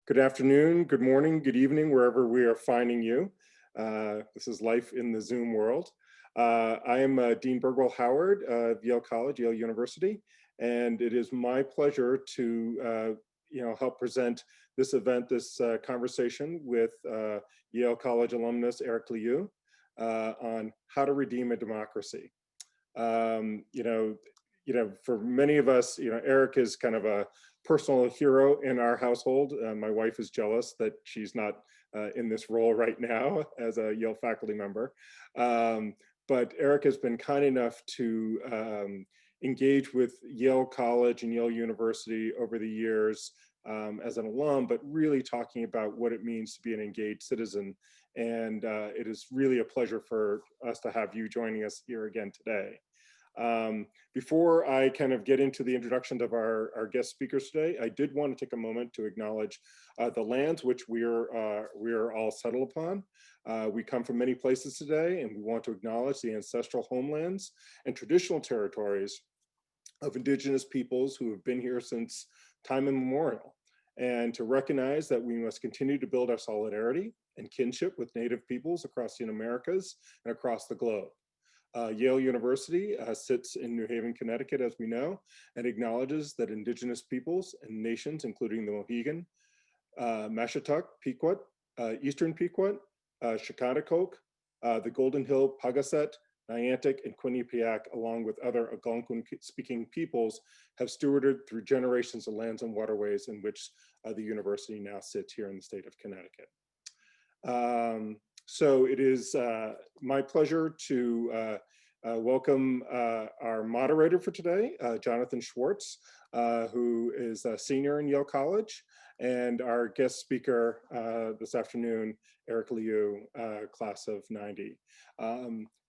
Good afternoon, good morning, good evening, wherever we are finding you. This is life in the Zoom world. I am Dean Burwell Howard of Yale College, Yale University, and it is my pleasure to help present this event, this conversation with Yale College alumnus Eric Liu on how to redeem a democracy. For many of us, Eric is kind of a personal hero in our household. My wife is jealous that she's not in this role right now as a Yale faculty member. But Eric has been kind enough to engage with Yale College and Yale University over the years as an alum, but really talking about what it means to be an engaged citizen. And it is really a pleasure for us to have you joining us here again today. Before I kind of get into the introduction of our guest speakers today, I did want to take a moment to acknowledge the lands which we are all settled upon. We come from many places today, and we want to acknowledge the ancestral homelands and traditional territories of indigenous peoples who have been here since time immemorial, and to recognize that we must continue to build our solidarity and kinship with Native peoples across the Americas and across the globe. Yale University sits in New Haven, Connecticut, as we know, and acknowledges that indigenous peoples and nations, including the Mohegan, Mashantuck, Pequot, Eastern Pequot, Shakatakoke, the Golden Hill, Pagaset, Niantic, and Quinnipiac, along with other Algonquin-speaking peoples, have stewarded through generations of lands and waterways in which the university now sits here in the state of Connecticut. So it is my pleasure to welcome our moderator for today, Jonathan Schwartz, who is a senior in Yale College, and our guest speaker this afternoon, Eric Liu, class of '90.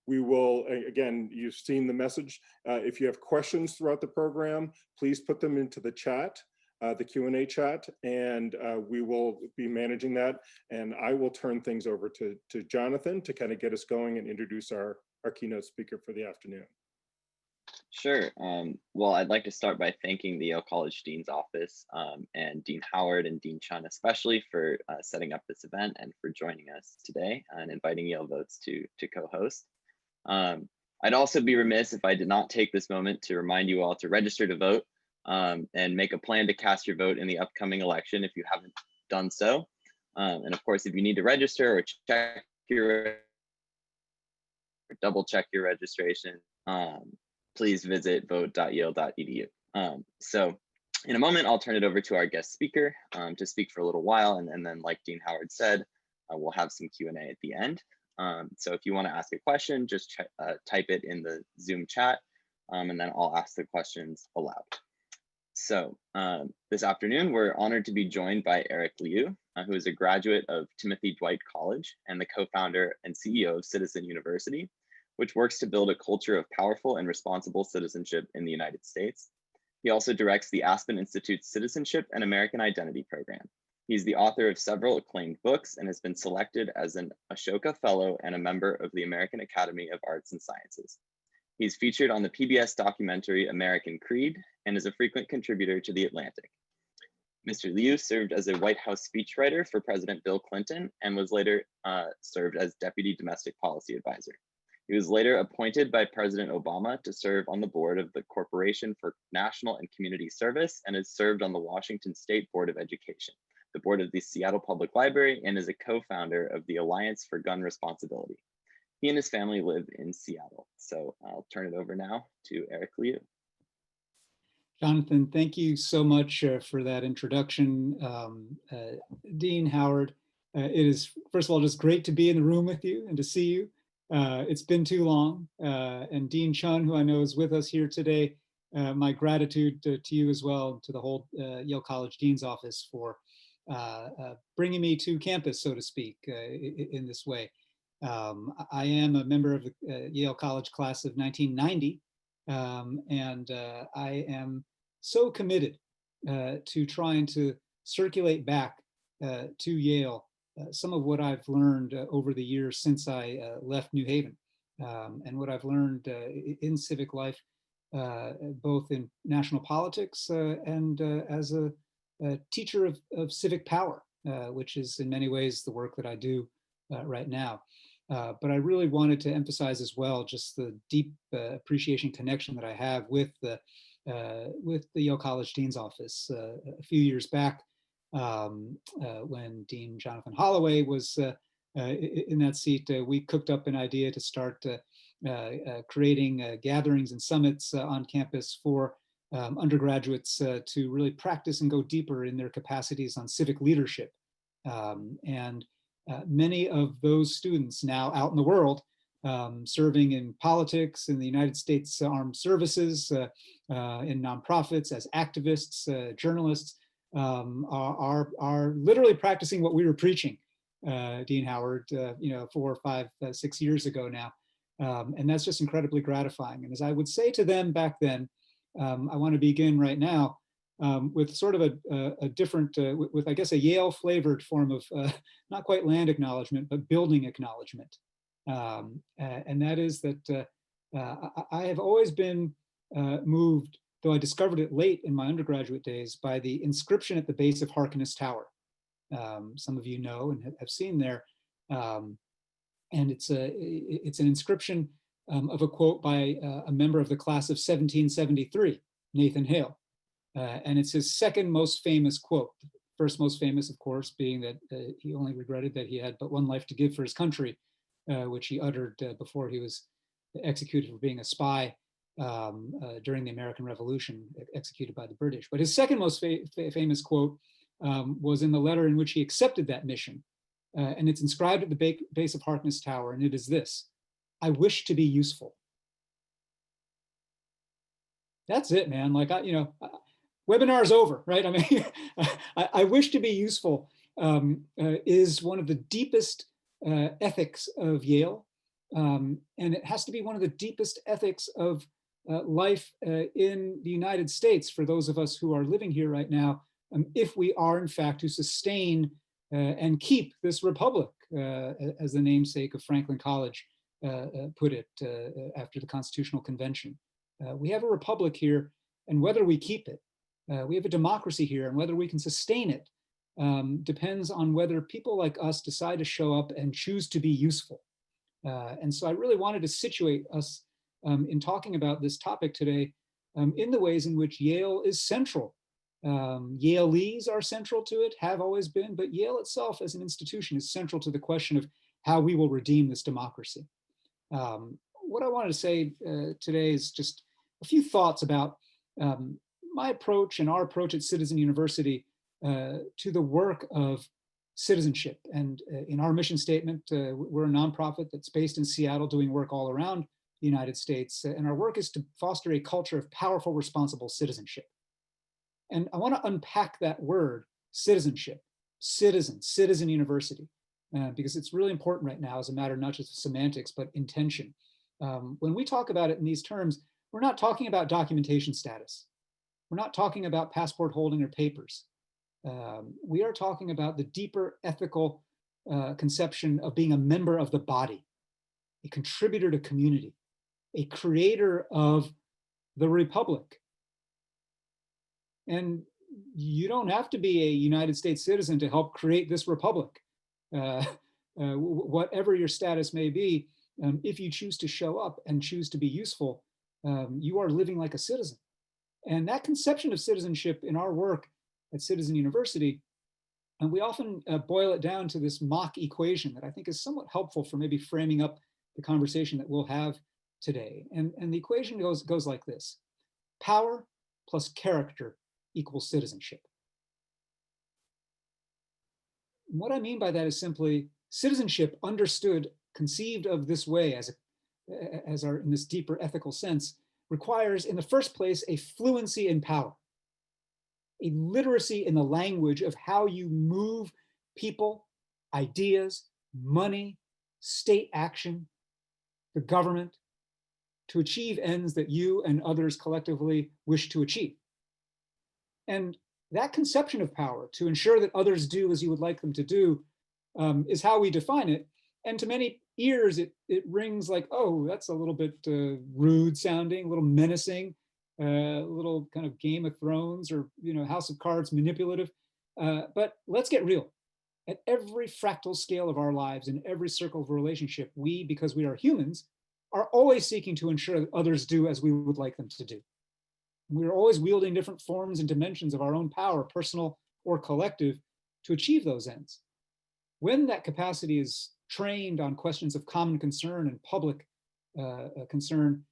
We will, again, you've seen the message. If you have questions throughout the program, please put them into the chat. The Q&A chat, and we will be managing that. And I will turn things over to Jonathan to kind of get us going and introduce our keynote speaker for the afternoon. Sure. Well, I'd like to start by thanking the Yale College Dean's Office and Dean Howard and Dean Chun especially for setting up this event and for joining us today and inviting Yale Votes to co-host. I'd also be remiss if I did not take this moment to remind you all to register to vote. And make a plan to cast your vote in the upcoming election if you haven't done so. And of course, if you need to register or check or double check your registration, please visit vote.yale.edu. So in a moment, I'll turn it over to our guest speaker to speak for a little while. And then like Dean Howard said, we'll have some Q&A at the end. So if you want to ask a question, just type it in the Zoom chat, and then I'll ask the questions aloud. So this afternoon, we're honored to be joined by Eric Liu, who is a graduate of Timothy Dwight College and the co-founder and CEO of Citizen University, which works to build a culture of powerful and responsible citizenship in the United States. He also directs the Aspen Institute's Citizenship and American Identity program. He's the author of several acclaimed books and has been selected as an Ashoka Fellow and a member of the American Academy of Arts and Sciences. He's featured on the PBS documentary American Creed and is a frequent contributor to The Atlantic. Mr. Liu served as a White House speechwriter for President Bill Clinton and was later served as Deputy Domestic Policy Advisor. He was later appointed by President Obama to serve on the board of the Corporation for National and Community Service and has served on the Washington State Board of Education, the board of the Seattle Public Library, and is a co-founder of the Alliance for Gun Responsibility. He and his family live in Seattle. So I'll turn it over now to Eric Liu. Jonathan, thank you so much for that introduction. Dean Howard, it is, first of all, just great to be in the room with you and to see you. It's been too long. And Dean Chun, who I know is with us here today, my gratitude to you as well, to the whole Yale College Dean's Office for bringing me to campus, so to speak, in this way. I am a member of the Yale College class of 1990, and I am so committed to trying to circulate back to Yale some of what I've learned over the years since I left New Haven, and what I've learned in civic life, both in national politics and as a teacher of civic power which is in many ways the work that I do right now. But I really wanted to emphasize as well just the deep appreciation connection that I have with the Yale College Dean's Office. A few years back, when Dean Jonathan Holloway was in that seat, we cooked up an idea to start creating gatherings and summits on campus for undergraduates to really practice and go deeper in their capacities on civic leadership. Many of those students now out in the world, serving in politics, in the United States Armed Services, in nonprofits, as activists, journalists, are literally practicing what we were preaching, Dean Howard, 4, 5, 6 years ago now. And that's just incredibly gratifying. And as I would say to them back then, I want to begin right now with sort of a different, with I guess a Yale flavored form of not quite land acknowledgement, but building acknowledgement. And that is that I have always been moved, though I discovered it late in my undergraduate days, by the inscription at the base of Harkness Tower. Some of you know and have seen there. And it's an inscription of a quote by a member of the class of 1773, Nathan Hale. And it's his second most famous quote. First most famous, of course, being that he only regretted that he had but one life to give for his country, which he uttered before he was executed for being a spy during the American Revolution, executed by the British. But his second most famous quote was in the letter in which he accepted that mission. And it's inscribed at the base of Harkness Tower, and it is this: "I wish to be useful." That's it, man. Like, webinar is over, right? I mean, I wish to be useful is one of the deepest ethics of Yale. And it has to be one of the deepest ethics of life in the United States for those of us who are living here right now, if we are in fact to sustain and keep this republic, as the namesake of Franklin College put it after the Constitutional Convention. We have a republic here, and whether we keep it, we have a democracy here, and whether we can sustain it depends on whether people like us decide to show up and choose to be useful. And so I really wanted to situate us in talking about this topic today in the ways in which Yale is central. Yaleese are central to it, have always been, but Yale itself as an institution is central to the question of how we will redeem this democracy. What I wanted to say today is just a few thoughts about my approach and our approach at Citizen University to the work of citizenship. And in our mission statement, we're a nonprofit that's based in Seattle doing work all around the United States. And our work is to foster a culture of powerful, responsible citizenship. And I want to unpack that word, citizenship, Citizen University, because it's really important right now as a matter not just of semantics, but intention. When we talk about it in these terms, we're not talking about documentation status. We're not talking about passport holding or papers. We are talking about the deeper ethical conception of being a member of the body, a contributor to community, a creator of the republic. And you don't have to be a United States citizen to help create this republic. Whatever your status may be, if you choose to show up and choose to be useful, you are living like a citizen. And that conception of citizenship in our work at Citizen University, and we often boil it down to this mock equation that I think is somewhat helpful for maybe framing up the conversation that we'll have today. And the equation goes like this: power plus character equals citizenship. And what I mean by that is simply citizenship understood, conceived of this way as in this deeper ethical sense, requires in the first place a fluency in power, a literacy in the language of how you move people, ideas, money, state action, the government, to achieve ends that you and others collectively wish to achieve. And that conception of power, to ensure that others do as you would like them to do, is how we define it. And to many ears, it rings like, oh, that's a little bit rude sounding, a little menacing, a little kind of Game of Thrones or House of Cards manipulative. But let's get real. At every fractal scale of our lives, in every circle of relationship, we, because we are humans, are always seeking to ensure that others do as we would like them to do. We're always wielding different forms and dimensions of our own power, personal or collective, to achieve those ends. When that capacity is trained on questions of common concern and public concern,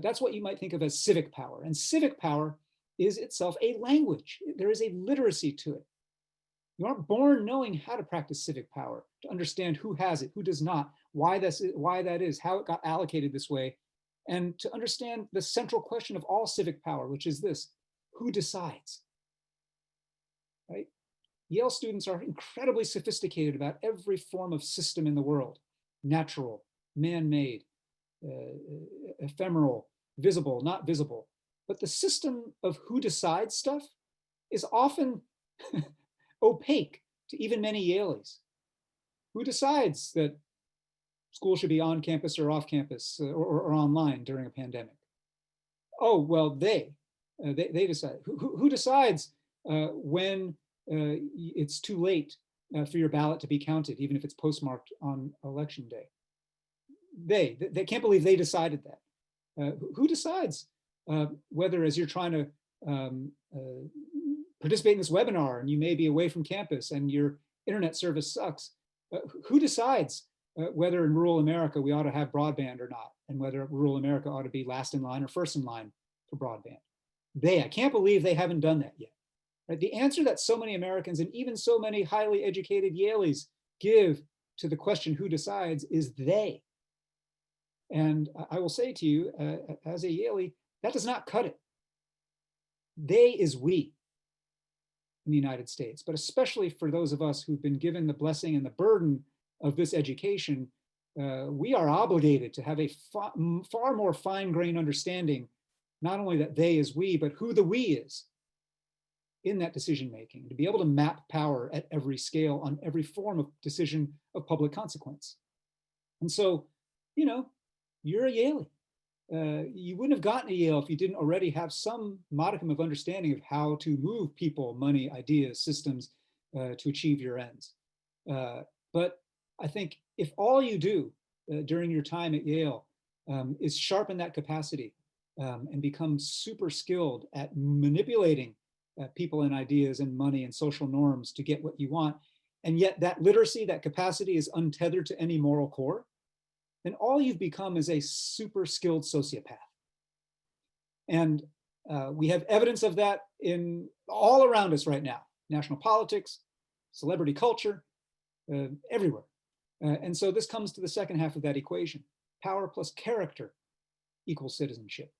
that's what you might think of as civic power. And civic power is itself a language. There is a literacy to it. You aren't born knowing how to practice civic power, to understand who has it, who does not, why that is, how it got allocated this way, and to understand the central question of all civic power, which is this: who decides? Right? Yale students are incredibly sophisticated about every form of system in the world: natural, man-made, ephemeral, visible, not visible. But the system of who decides stuff is often opaque to even many Yaleys. Who decides that school should be on campus or off campus or online during a pandemic? Oh, well, they decide. Who decides when it's too late for your ballot to be counted, even if it's postmarked on election day? They can't believe they decided that. Who decides whether, as you're trying to participate in this webinar and you may be away from campus and your internet service sucks, who decides whether in rural America we ought to have broadband or not, and whether rural America ought to be last in line or first in line for broadband? I can't believe they haven't done that yet. Right? The answer that so many Americans and even so many highly educated Yaleys give to the question who decides is they. And I will say to you, as a Yalie, that does not cut it. They is we in the United States, but especially for those of us who've been given the blessing and the burden of this education, we are obligated to have a far more fine-grained understanding, not only that they is we, but who the we is in that decision-making, to be able to map power at every scale on every form of decision of public consequence. And so, you know, you're a Yalie. You wouldn't have gotten to Yale if you didn't already have some modicum of understanding of how to move people, money, ideas, systems to achieve your ends. But I think if all you do during your time at Yale is sharpen that capacity and become super skilled at manipulating people and ideas and money and social norms to get what you want, and yet that literacy, that capacity is untethered to any moral core, then all you've become is a super skilled sociopath. And we have evidence of that in all around us right now: national politics, celebrity culture, everywhere. And so this comes to the second half of that equation: power plus character equals citizenship.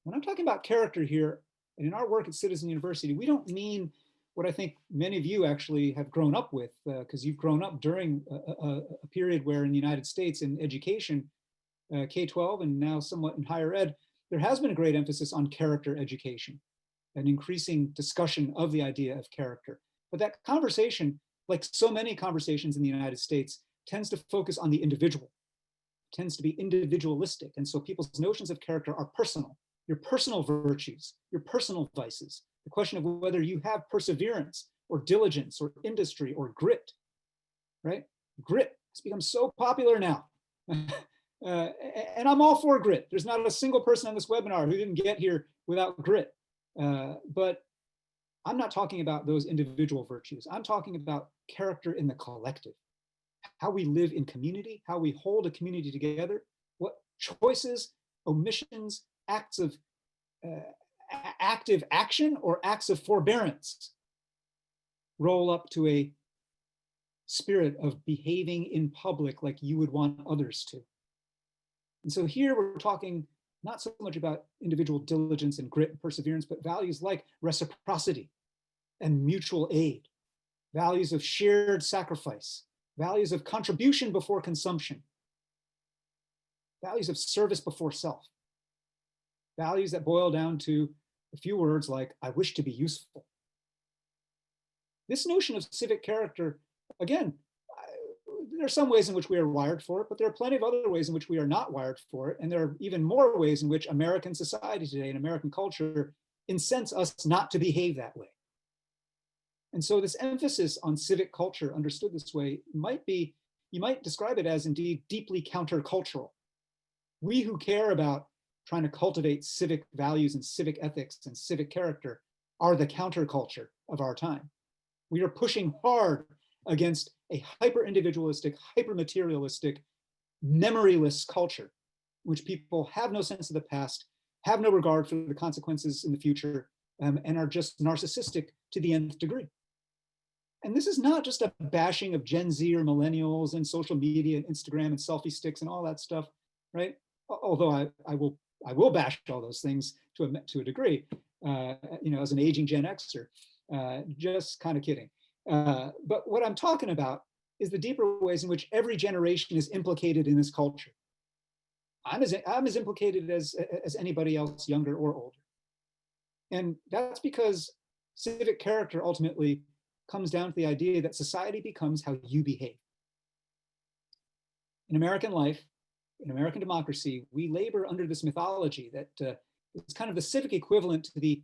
When I'm talking about character here, and in our work at Citizen University, we don't mean what I think many of you actually have grown up with, because you've grown up during a period where in the United States in education, K-12 and now somewhat in higher ed, there has been a great emphasis on character education, an increasing discussion of the idea of character. But that conversation, like so many conversations in the United States, tends to focus on the individual, tends to be individualistic. And so people's notions of character are personal: your personal virtues, your personal vices, the question of whether you have perseverance or diligence or industry or grit, right? Grit has become so popular now. And I'm all for grit. There's not a single person on this webinar who didn't get here without grit. But I'm not talking about those individual virtues. I'm talking about character in the collective, how we live in community, how we hold a community together, what choices, omissions, acts of active action or acts of forbearance roll up to a spirit of behaving in public like you would want others to. And so here we're talking not so much about individual diligence and grit and perseverance, but values like reciprocity and mutual aid, values of shared sacrifice, values of contribution before consumption, values of service before self, values that boil down to a few words like, I wish to be useful. This notion of civic character, again, there are some ways in which we are wired for it, but there are plenty of other ways in which we are not wired for it. And there are even more ways in which American society today and American culture incents us not to behave that way. And so this emphasis on civic culture understood this way might be, you might describe it as indeed deeply countercultural. We who care about trying to cultivate civic values and civic ethics and civic character are the counterculture of our time. We are pushing hard against a hyper-individualistic, hyper-materialistic, memoryless culture, which people have no sense of the past, have no regard for the consequences in the future, and are just narcissistic to the nth degree. And this is not just a bashing of Gen Z or millennials and social media and Instagram and selfie sticks and all that stuff, right? Although I will bash all those things to a degree, as an aging Gen Xer, just kind of kidding. But what I'm talking about is the deeper ways in which every generation is implicated in this culture. I'm as implicated as anybody else, younger or older. And that's because civic character ultimately comes down to the idea that society becomes how you behave. In American life, in American democracy, we labor under this mythology that it's kind of the civic equivalent to the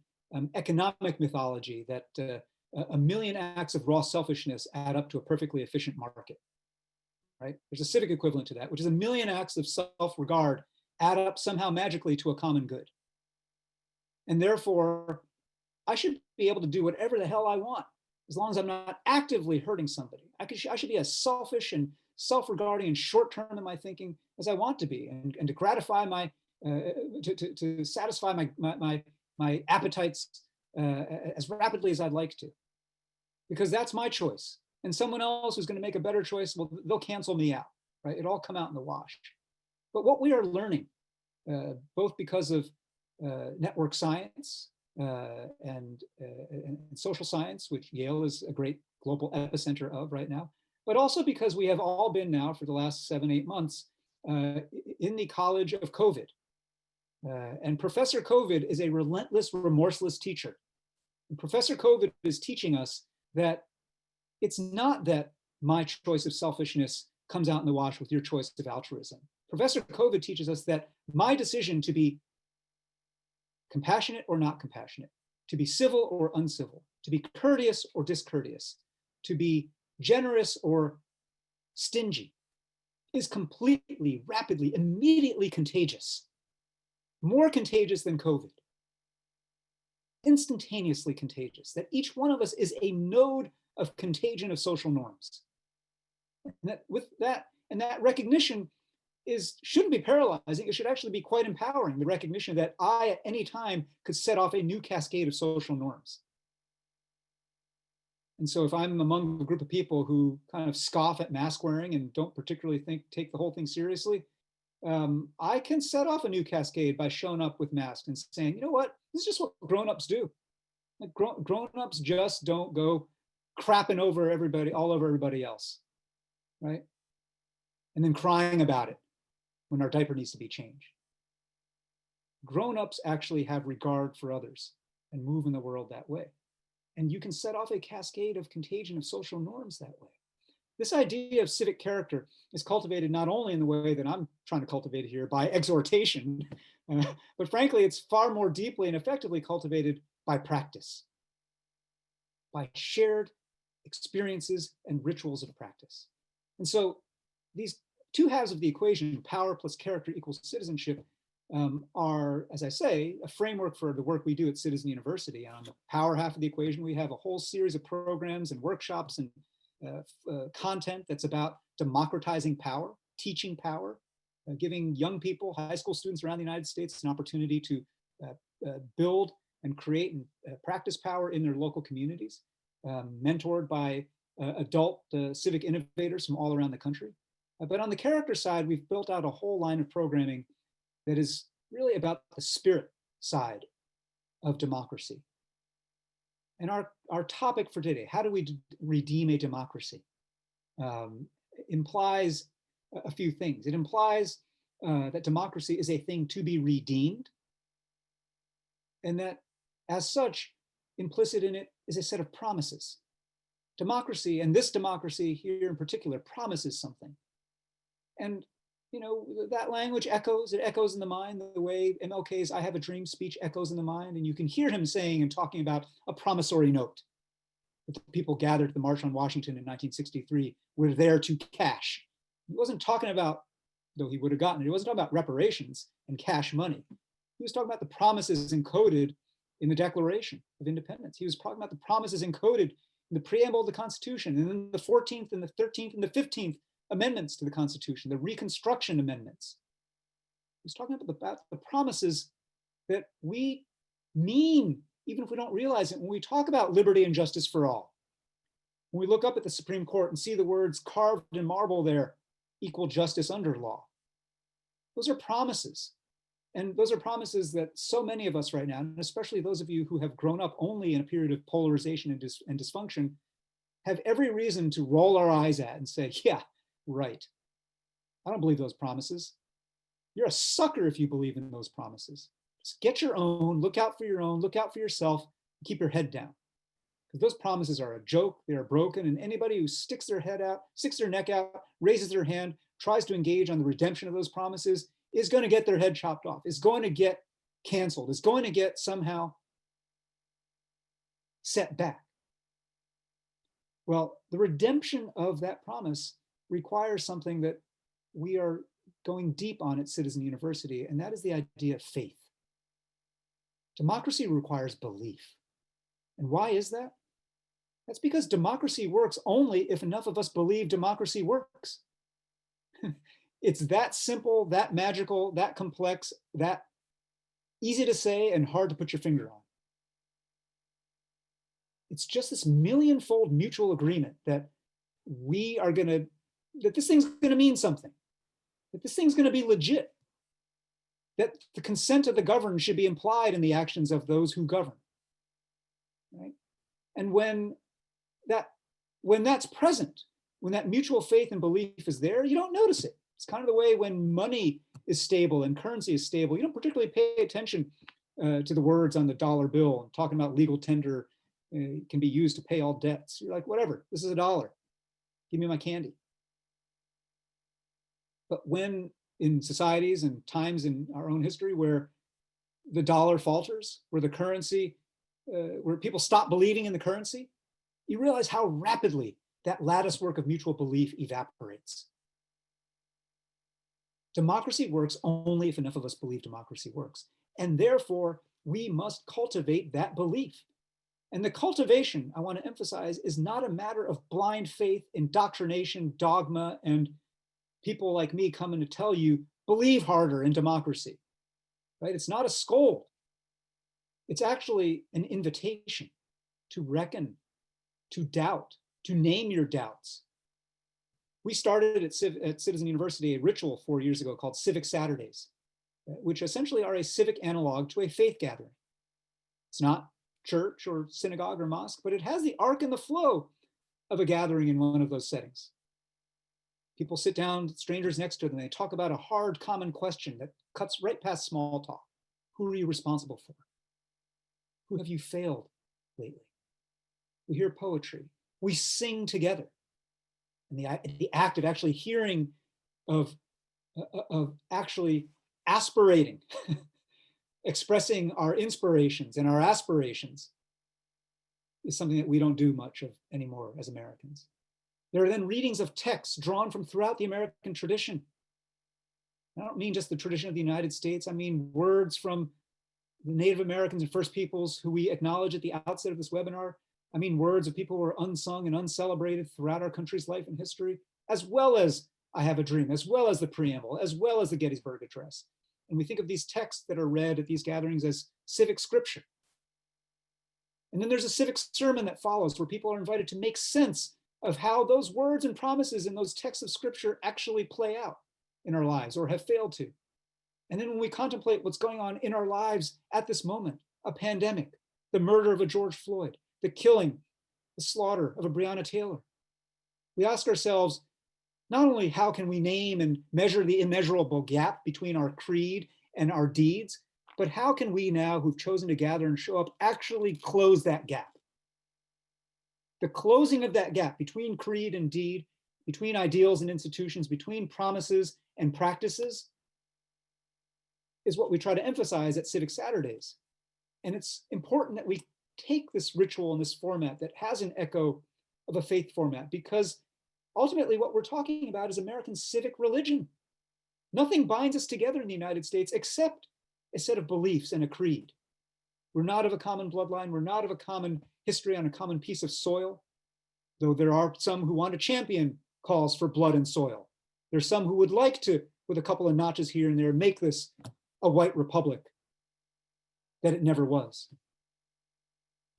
economic mythology that a million acts of raw selfishness add up to a perfectly efficient market, right? There's a civic equivalent to that, which is a million acts of self-regard add up somehow magically to a common good. And therefore, I should be able to do whatever the hell I want, as long as I'm not actively hurting somebody. I should be as selfish and self-regarding and short-term in my thinking as I want to be, and to gratify my, to satisfy my appetites as rapidly as I'd like to, because that's my choice. And someone else who's going to make a better choice, well, they'll cancel me out, right? It'll all come out in the wash. But what we are learning, both because of network science and social science, which Yale is a great global epicenter of right now, but also because we have all been now for the last 7-8 months in the college of COVID. And Professor COVID is a relentless, remorseless teacher. And Professor COVID is teaching us that it's not that my choice of selfishness comes out in the wash with your choice of altruism. Professor COVID teaches us that my decision to be compassionate or not compassionate, to be civil or uncivil, to be courteous or discourteous, to be generous or stingy, is completely, rapidly, immediately contagious. More contagious than COVID. Instantaneously contagious. That each one of us is a node of contagion of social norms. And that with that, and that recognition shouldn't be paralyzing. It should actually be quite empowering. The recognition that I, at any time, could set off a new cascade of social norms. And so if I'm among a group of people who kind of scoff at mask wearing and don't particularly take the whole thing seriously, I can set off a new cascade by showing up with masks and saying, you know what, this is just what grown-ups do. Like grown-ups just don't go crapping over everybody, all over everybody else, right? And then crying about it when our diaper needs to be changed. Grown-ups actually have regard for others and move in the world that way. And you can set off a cascade of contagion of social norms that way. This idea of civic character is cultivated not only in the way that I'm trying to cultivate it here by exhortation, but frankly, it's far more deeply and effectively cultivated by practice, by shared experiences and rituals of practice. And so these two halves of the equation, power plus character equals citizenship, are, as I say, a framework for the work we do at Citizen University. On the power half of the equation, we have a whole series of programs and workshops and content that's about democratizing power, teaching power, giving young people, high school students around the United States, an opportunity to build and create and practice power in their local communities, mentored by adult civic innovators from all around the country. But on the character side, we've built out a whole line of programming that is really about the spirit side of democracy. And our topic for today, how do we redeem a democracy, implies a few things. It implies that democracy is a thing to be redeemed, and that as such, implicit in it is a set of promises. Democracy, and this democracy here in particular, promises something. And that language echoes in the mind the way MLK's "I Have a Dream" speech echoes in the mind, and you can hear him saying and talking about a promissory note. that the people gathered at the March on Washington in 1963 were there to cash. He wasn't talking about, though he would have gotten it, he wasn't talking about reparations and cash money. He was talking about the promises encoded in the Declaration of Independence. He was talking about the promises encoded in the preamble of the Constitution, and then the 14th and the 13th and the 15th amendments to the Constitution, the Reconstruction amendments. He was talking about the promises that we mean, even if we don't realize it, when we talk about liberty and justice for all. When we look up at the Supreme Court and see the words carved in marble there, equal justice under law. Those are promises. And those are promises that so many of us right now, and especially those of you who have grown up only in a period of polarization and dysfunction, have every reason to roll our eyes at and say, yeah, right. I don't believe those promises. You're a sucker if you believe in those promises. Just get your own, look out for your own, look out for yourself, and keep your head down. Because those promises are a joke, they are broken, and anybody who sticks their head out, sticks their neck out, raises their hand, tries to engage on the redemption of those promises, is going to get their head chopped off, is going to get canceled, is going to get somehow set back. Well, the redemption of that promise requires something that we are going deep on at Citizen University, and that is the idea of faith. Democracy requires belief. And why is that? That's because democracy works only if enough of us believe democracy works. It's that simple, that magical, that complex, that easy to say and hard to put your finger on. It's just this millionfold mutual agreement that that this thing's gonna mean something, that this thing's gonna be legit, that the consent of the governed should be implied in the actions of those who govern, right? And when that's present, when that mutual faith and belief is there, you don't notice it. It's kind of the way when money is stable and currency is stable, you don't particularly pay attention to the words on the dollar bill and talking about legal tender can be used to pay all debts. You're like, whatever, this is $1. Give me my candy. But when in societies and times in our own history where the dollar falters, where the currency, where people stop believing in the currency, you realize how rapidly that lattice work of mutual belief evaporates. Democracy works only if enough of us believe democracy works. And therefore, we must cultivate that belief. And the cultivation, I want to emphasize, is not a matter of blind faith, indoctrination, dogma, and people like me coming to tell you, believe harder in democracy, right? It's not a scold. It's actually an invitation to reckon, to doubt, to name your doubts. We started at Citizen University a ritual 4 years ago called Civic Saturdays, which essentially are a civic analog to a faith gathering. It's not church or synagogue or mosque, but it has the arc and the flow of a gathering in one of those settings. People sit down, strangers next to them, and they talk about a hard common question that cuts right past small talk. Who are you responsible for? Who have you failed lately? We hear poetry. We sing together. And the act of actually hearing, of actually aspirating, expressing our inspirations and our aspirations is something that we don't do much of anymore as Americans. There are then readings of texts drawn from throughout the American tradition. I don't mean just the tradition of the United States. I mean words from the Native Americans and First Peoples who we acknowledge at the outset of this webinar. I mean words of people who are unsung and uncelebrated throughout our country's life and history, as well as I Have a Dream, as well as the preamble, as well as the Gettysburg Address. And we think of these texts that are read at these gatherings as civic scripture. And then there's a civic sermon that follows where people are invited to make sense of how those words and promises in those texts of scripture actually play out in our lives or have failed to. And then when we contemplate what's going on in our lives at this moment, a pandemic, the murder of a George Floyd, the killing, the slaughter of a Breonna Taylor, we ask ourselves, not only how can we name and measure the immeasurable gap between our creed and our deeds, but how can we now who've chosen to gather and show up actually close that gap? The closing of that gap between creed and deed, between ideals and institutions, between promises and practices is what we try to emphasize at Civic Saturdays. And it's important that we take this ritual and this format that has an echo of a faith format, because ultimately what we're talking about is American civic religion. Nothing binds us together in the United States except a set of beliefs and a creed. We're not of a common bloodline. We're not of a common history on a common piece of soil, though there are some who want to champion calls for blood and soil. There's some who would like to, with a couple of notches here and there, make this a white republic that it never was.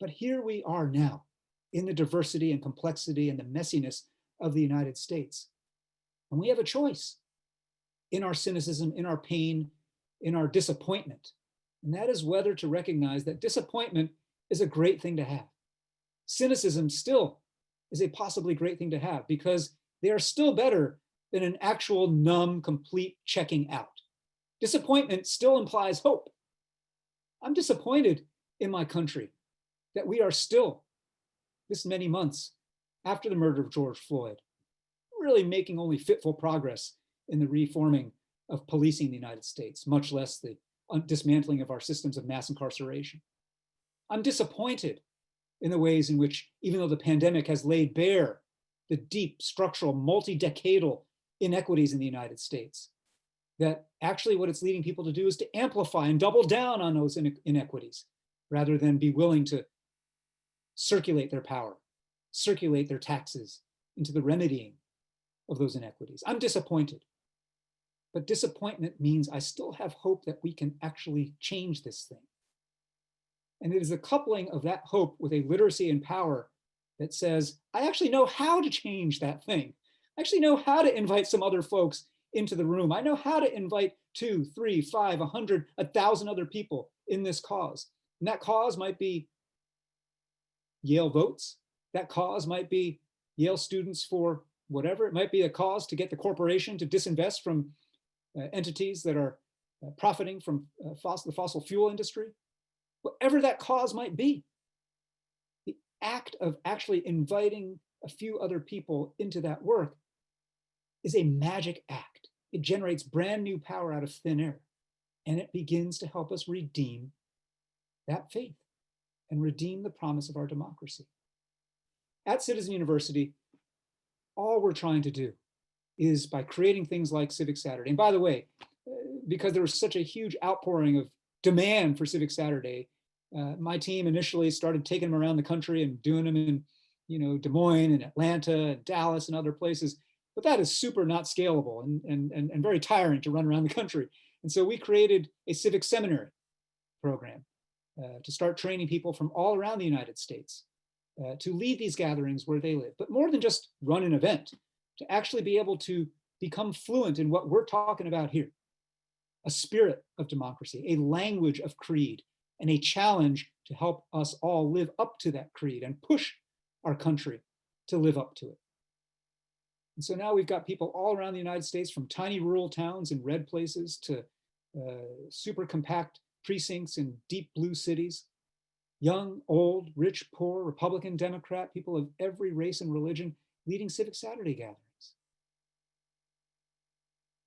But here we are now in the diversity and complexity and the messiness of the United States. And we have a choice in our cynicism, in our pain, in our disappointment. And that is whether to recognize that disappointment is a great thing to have. Cynicism still is a possibly great thing to have, because they are still better than an actual numb, complete checking out. Disappointment still implies hope. I'm disappointed in my country that we are still, this many months after the murder of George Floyd, really making only fitful progress in the reforming of policing in the United States, much less the dismantling of our systems of mass incarceration. I'm disappointed in the ways in which, even though the pandemic has laid bare the deep structural, multi-decadal inequities in the United States, that actually what it's leading people to do is to amplify and double down on those inequities, rather than be willing to circulate their power, circulate their taxes into the remedying of those inequities. I'm disappointed. But disappointment means I still have hope that we can actually change this thing. And it is a coupling of that hope with a literacy and power that says, I actually know how to change that thing. I actually know how to invite some other folks into the room. I know how to invite 2, 3, 5, 100, 1,000 other people in this cause. And that cause might be Yale votes. That cause might be Yale students for whatever. It might be a cause to get the corporation to disinvest from entities that are profiting from the fossil fuel industry. Whatever that cause might be, the act of actually inviting a few other people into that work is a magic act. It generates brand new power out of thin air, and it begins to help us redeem that faith and redeem the promise of our democracy. At Citizen University, all we're trying to do is, by creating things like Civic Saturday, and by the way, because there was such a huge outpouring of demand for Civic Saturday, my team initially started taking them around the country and doing them in, Des Moines and Atlanta and Dallas and other places. But that is super not scalable and very tiring to run around the country. And so we created a civic seminary program to start training people from all around the United States to lead these gatherings where they live. But more than just run an event, to actually be able to become fluent in what we're talking about here: a spirit of democracy, a language of creed, and a challenge to help us all live up to that creed and push our country to live up to it. And so now we've got people all around the United States, from tiny rural towns in red places to super compact precincts in deep blue cities, young, old, rich, poor, Republican, Democrat, people of every race and religion leading Civic Saturday gatherings.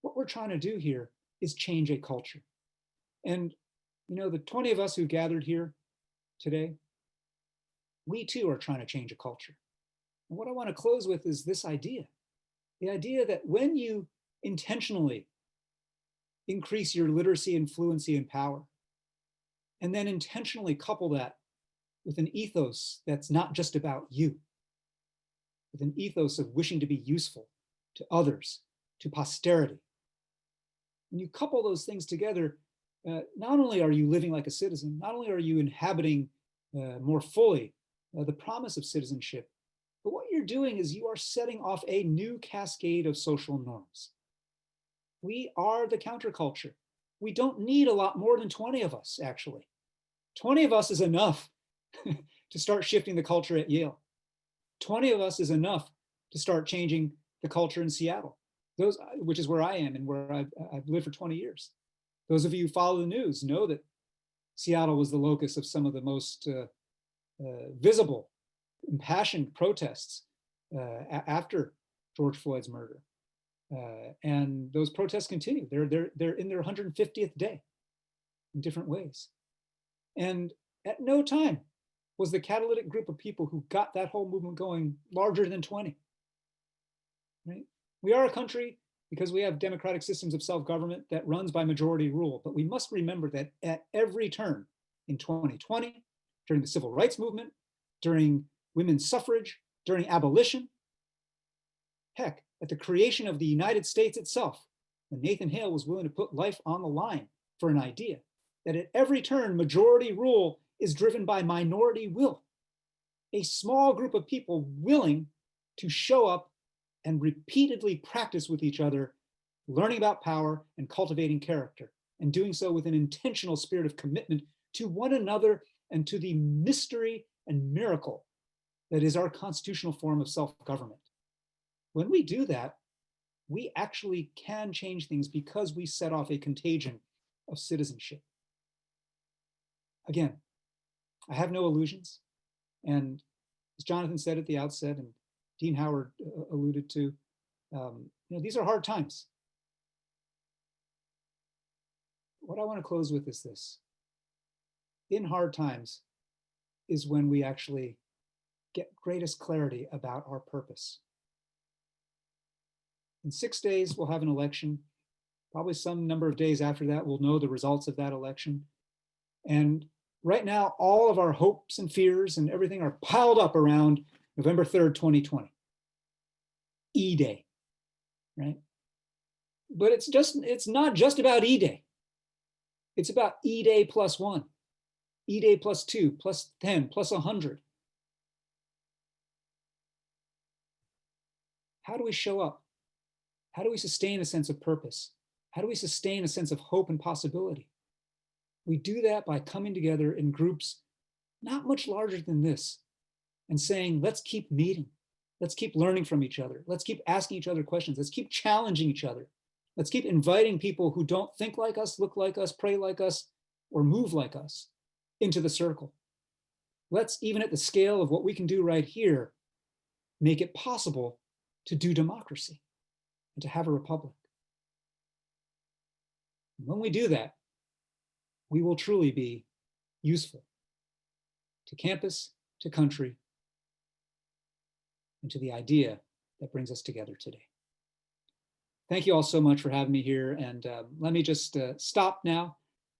What we're trying to do here is change a culture. And the 20 of us who gathered here today, we too are trying to change a culture. And what I want to close with is this idea: the idea that when you intentionally increase your literacy and fluency and power, and then intentionally couple that with an ethos that's not just about you, with an ethos of wishing to be useful to others, to posterity, when you couple those things together, not only are you living like a citizen, not only are you inhabiting more fully the promise of citizenship, but what you're doing is you are setting off a new cascade of social norms. We are the counterculture. We don't need a lot more than 20 of us, actually. 20 of us is enough to start shifting the culture at Yale. 20 of us is enough to start changing the culture in Seattle, which is where I am and where I've lived for 20 years. Those of you who follow the news know that Seattle was the locus of some of the most visible, impassioned protests after George Floyd's murder. And those protests continue. They're in their 150th day in different ways. And at no time was the catalytic group of people who got that whole movement going larger than 20. Right? We are a country because we have democratic systems of self-government that runs by majority rule. But we must remember that at every turn in 2020, during the civil rights movement, during women's suffrage, during abolition, heck, at the creation of the United States itself, when Nathan Hale was willing to put life on the line for an idea, that at every turn, majority rule is driven by minority will. A small group of people willing to show up and repeatedly practice with each other, learning about power and cultivating character, and doing so with an intentional spirit of commitment to one another and to the mystery and miracle that is our constitutional form of self-government. When we do that, we actually can change things because we set off a contagion of citizenship. Again, I have no illusions. And as Jonathan said at the outset, and Dean Howard alluded to, these are hard times. What I want to close with is this. In hard times is when we actually get greatest clarity about our purpose. In 6 days, we'll have an election. Probably some number of days after that, we'll know the results of that election. And right now, all of our hopes and fears and everything are piled up around November 3rd, 2020. E-Day, right? But it's not just about E-Day. It's about E-Day plus 1, E-Day plus 2, plus 10, plus 100. How do we show up? How do we sustain a sense of purpose? How do we sustain a sense of hope and possibility? We do that by coming together in groups not much larger than this and saying, let's keep meeting. Let's keep learning from each other. Let's keep asking each other questions. Let's keep challenging each other. Let's keep inviting people who don't think like us, look like us, pray like us, or move like us into the circle. Let's, even at the scale of what we can do right here, make it possible to do democracy and to have a republic. And when we do that, we will truly be useful to campus, to country, and to the idea that brings us together today. Thank you all so much for having me here. And let me just stop now.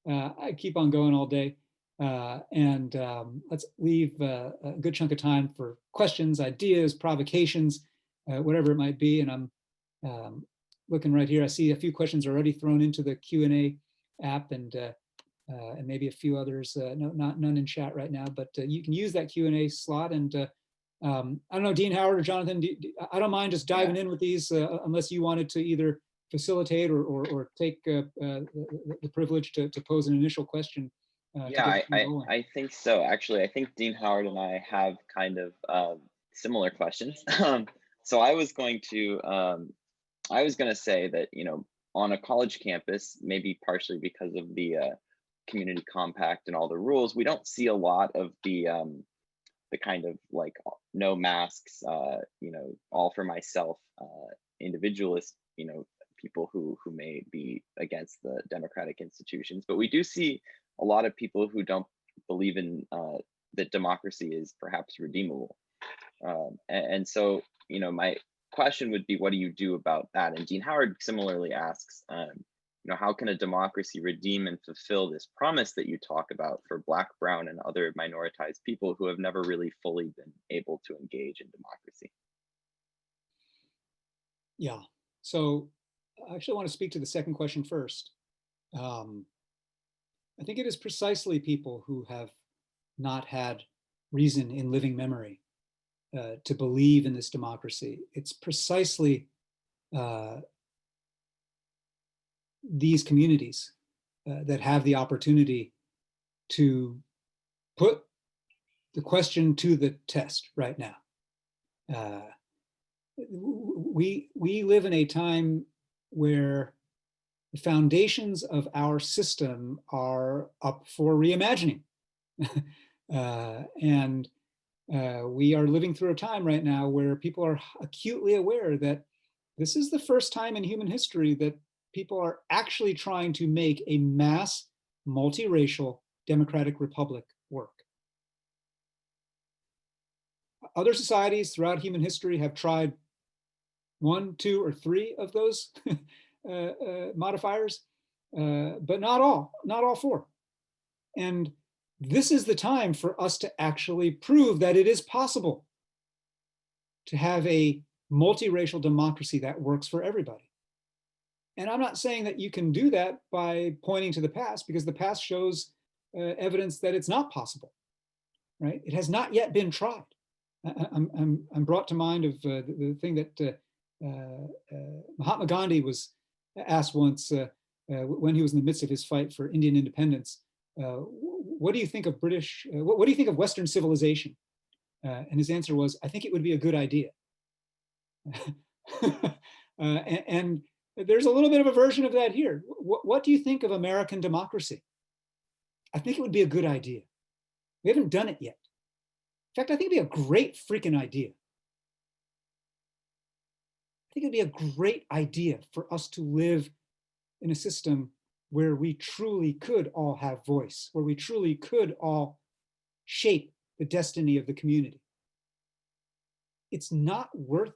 I keep on going all day. Let's leave a good chunk of time for questions, ideas, provocations, whatever it might be. And I'm looking right here. I see a few questions already thrown into the Q&A app, and maybe a few others. None in chat right now, but you can use that Q&A slot. And I don't know, Dean Howard or Jonathan, I don't mind just diving in with these, unless you wanted to either facilitate or take the privilege to pose an initial question. Yeah, I think so. Actually, I think Dean Howard and I have kind of similar questions. So I was going to say that, on a college campus, maybe partially because of the community compact and all the rules, we don't see a lot of the kind of like no masks, all for myself, individualist, people who may be against the democratic institutions. But we do see a lot of people who don't believe in that democracy is perhaps redeemable. And so, my question would be, what do you do about that? And Dean Howard similarly asks, how can a democracy redeem and fulfill this promise that you talk about for Black, Brown, and other minoritized people who have never really fully been able to engage in democracy? Yeah, so I actually want to speak to the second question first. I think it is precisely people who have not had reason in living memory to believe in this democracy. It's precisely these communities that have the opportunity to put the question to the test right now. We live in a time where the foundations of our system are up for reimagining. We are living through a time right now where people are acutely aware that this is the first time in human history that people are actually trying to make a mass, multiracial democratic republic work. Other societies throughout human history have tried 1, 2, or 3 of those modifiers, but not all 4. And this is the time for us to actually prove that it is possible to have a multiracial democracy that works for everybody. And I'm not saying that you can do that by pointing to the past, because the past shows evidence that it's not possible, right? It has not yet been tried. I'm brought to mind of the thing that Mahatma Gandhi was asked once when he was in the midst of his fight for Indian independence. What do you think of what do you think of Western civilization? And his answer was, I think it would be a good idea. And there's a little bit of a version of that here. What do you think of American democracy? I think it would be a good idea. We haven't done it yet. In fact, I think it'd be a great freaking idea. I think it'd be a great idea for us to live in a system where we truly could all have voice, where we truly could all shape the destiny of the community. It's not worth,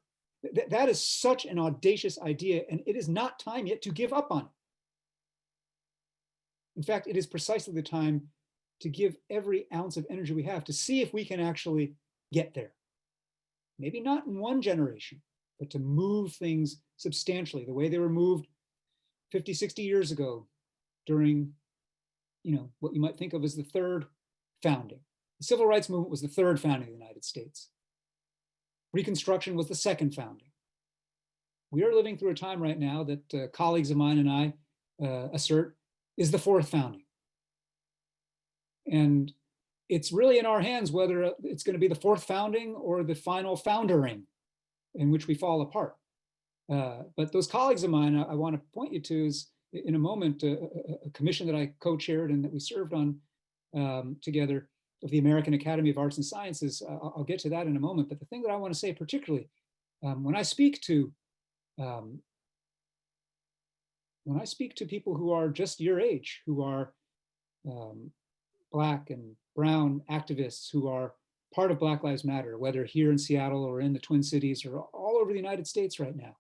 that is such an audacious idea, and it is not time yet to give up on it. In fact, it is precisely the time to give every ounce of energy we have to see if we can actually get there. Maybe not in one generation, but to move things substantially, the way they were moved 50, 60 years ago during, what you might think of as the third founding. The civil rights movement was the third founding of the United States. Reconstruction was the second founding. We are living through a time right now that colleagues of mine and I assert is the fourth founding. And it's really in our hands whether it's going to be the fourth founding or the final foundering in which we fall apart. But those colleagues of mine I want to point you to is, in a moment, a commission that I co-chaired and that we served on together, of the American Academy of Arts and Sciences. I'll get to that in a moment. But the thing that I want to say particularly, when I speak to people who are just your age, who are Black and brown activists, who are part of Black Lives Matter, whether here in Seattle or in the Twin Cities or all over the United States right now,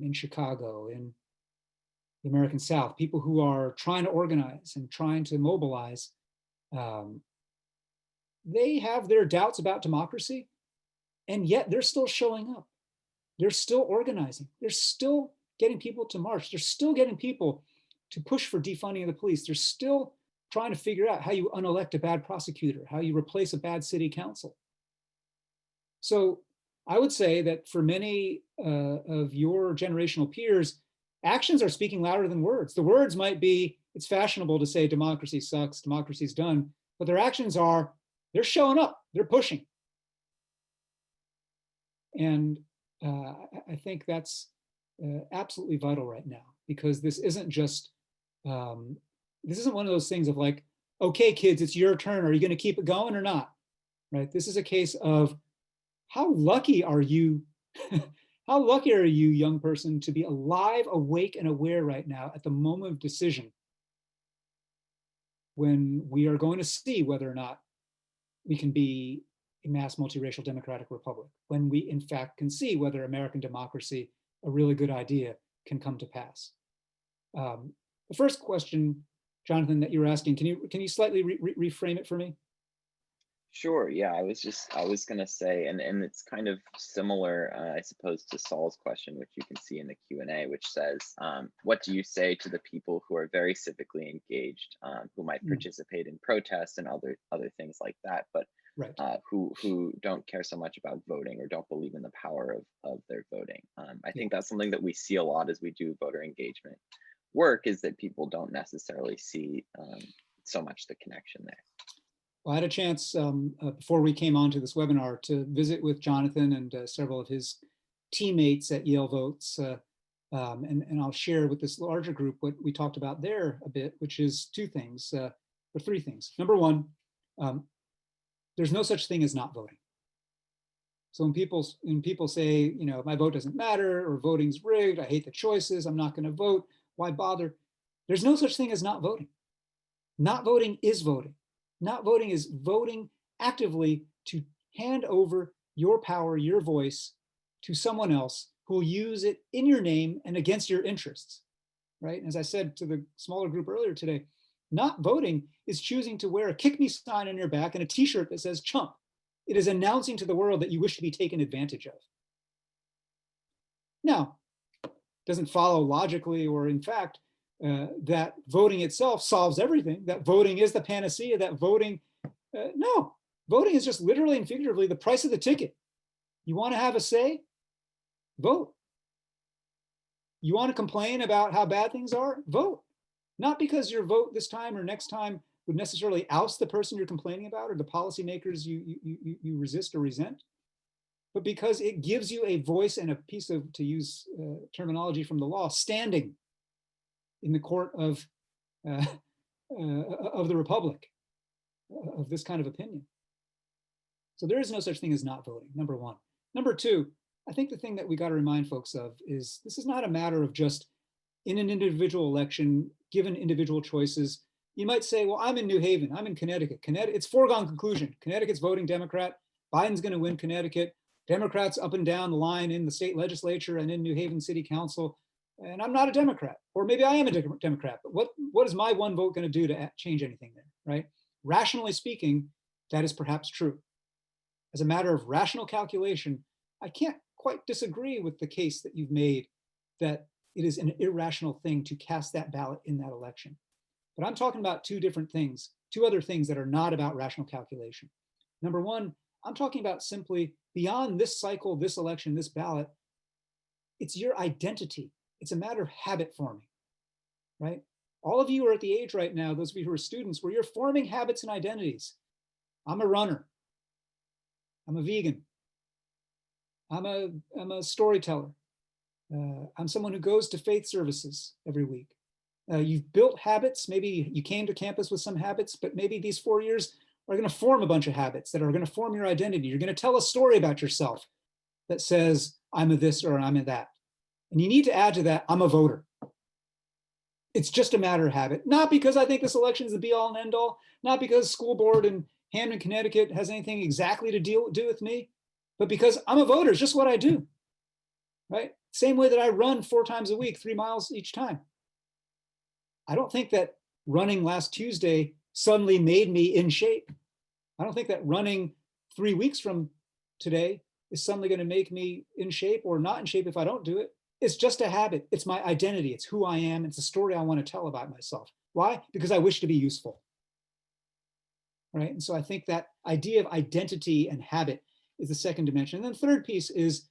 in Chicago, in the American South, people who are trying to organize and trying to mobilize, they have their doubts about democracy, and yet they're still showing up. They're still organizing. They're still getting people to march. They're still getting people to push for defunding of the police. They're still trying to figure out how you unelect a bad prosecutor, how you replace a bad city council. So I would say that for many of your generational peers, actions are speaking louder than words. The words might be, it's fashionable to say democracy sucks, democracy's done, but their actions are, they're showing up, they're pushing. And I think that's absolutely vital right now, because this isn't just, this isn't one of those things of like, okay, kids, it's your turn. Are you going to keep it going or not? Right? This is a case of, how lucky are you? How lucky are you, young person, to be alive, awake, and aware right now at the moment of decision, when we are going to see whether or not we can be a mass multiracial democratic republic, when we in fact can see whether American democracy, a really good idea, can come to pass. The first question, Jonathan, that you were asking, can you slightly reframe it for me? Sure. Yeah, I was gonna say, and it's kind of similar, I suppose, to Saul's question, which you can see in the Q&A, which says, what do you say to the people who are very civically engaged, who might participate in protests and other things like that, but right. Who don't care so much about voting or don't believe in the power of their voting? I think that's something that we see a lot as we do voter engagement work, is that people don't necessarily see so much the connection there. Well, I had a chance before we came on to this webinar to visit with Jonathan and several of his teammates at Yale Votes. And I'll share with this larger group what we talked about there a bit, which is two things, or three things. Number one, there's no such thing as not voting. So when people say, my vote doesn't matter, or voting's rigged, I hate the choices, I'm not going to vote, why bother? There's no such thing as not voting. Not voting is voting. Not voting is voting actively to hand over your power, your voice to someone else who will use it in your name and against your interests, right? As I said to the smaller group earlier today, not voting is choosing to wear a kick me sign on your back and a t-shirt that says chump. It is announcing to the world that you wish to be taken advantage of. Now, it doesn't follow logically or in fact that voting itself solves everything, that voting is the panacea, that voting, no, voting is just literally and figuratively the price of the ticket. You want to have a say? Vote. You want to complain about how bad things are? Vote. Not because your vote this time or next time would necessarily oust the person you're complaining about or the policymakers you resist or resent, but because it gives you a voice and a piece of, to use terminology from the law, standing in the court of the republic, of this kind of opinion. So there is no such thing as not voting, number one. Number two, I think the thing that we got to remind folks of is this is not a matter of just in an individual election, given individual choices. You might say, well, I'm in New Haven, I'm in Connecticut. It's foregone conclusion. Connecticut's voting Democrat. Biden's going to win Connecticut. Democrats up and down the line in the state legislature and in New Haven City Council. And I'm not a Democrat, or maybe I am a Democrat, but what is my one vote going to do to change anything there, right? Rationally speaking, that is perhaps true. As a matter of rational calculation, I can't quite disagree with the case that you've made that it is an irrational thing to cast that ballot in that election. But I'm talking about two different things, two other things that are not about rational calculation. Number one, I'm talking about simply beyond this cycle, this election, this ballot, it's your identity. It's a matter of habit forming, right? All of you are at the age right now, those of you who are students, where you're forming habits and identities. I'm a runner. I'm a vegan. I'm a storyteller. I'm someone who goes to faith services every week. You've built habits. Maybe you came to campus with some habits, but maybe these 4 years are going to form a bunch of habits that are going to form your identity. You're going to tell a story about yourself that says, I'm a this or I'm a that. And you need to add to that, I'm a voter. It's just a matter of habit, not because I think this election is the be all and end all, not because school board in Hamden, Connecticut has anything exactly to do with me, but because I'm a voter. It's just what I do, right? Same way that I run 4 times a week, 3 miles each time. I don't think that running last Tuesday suddenly made me in shape. I don't think that running 3 weeks from today is suddenly going to make me in shape or not in shape if I don't do it. It's just a habit. It's my identity. It's who I am. It's a story I want to tell about myself. Why? Because I wish to be useful. Right? And so I think that idea of identity and habit is the second dimension. And then the third piece is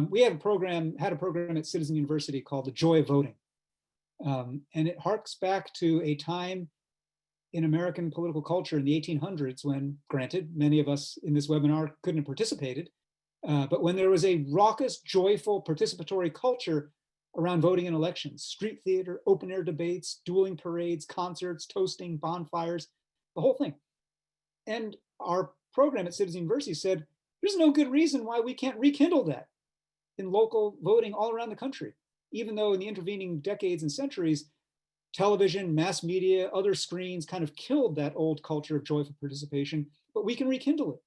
we had a program at Citizen University called The Joy of Voting. And it harks back to a time in American political culture in the 1800s when, granted, many of us in this webinar couldn't have participated, but when there was a raucous, joyful, participatory culture around voting in elections, street theater, open air debates, dueling parades, concerts, toasting, bonfires, the whole thing. And our program at Citizen University said, there's no good reason why we can't rekindle that in local voting all around the country, even though in the intervening decades and centuries, television, mass media, other screens kind of killed that old culture of joyful participation, but we can rekindle it.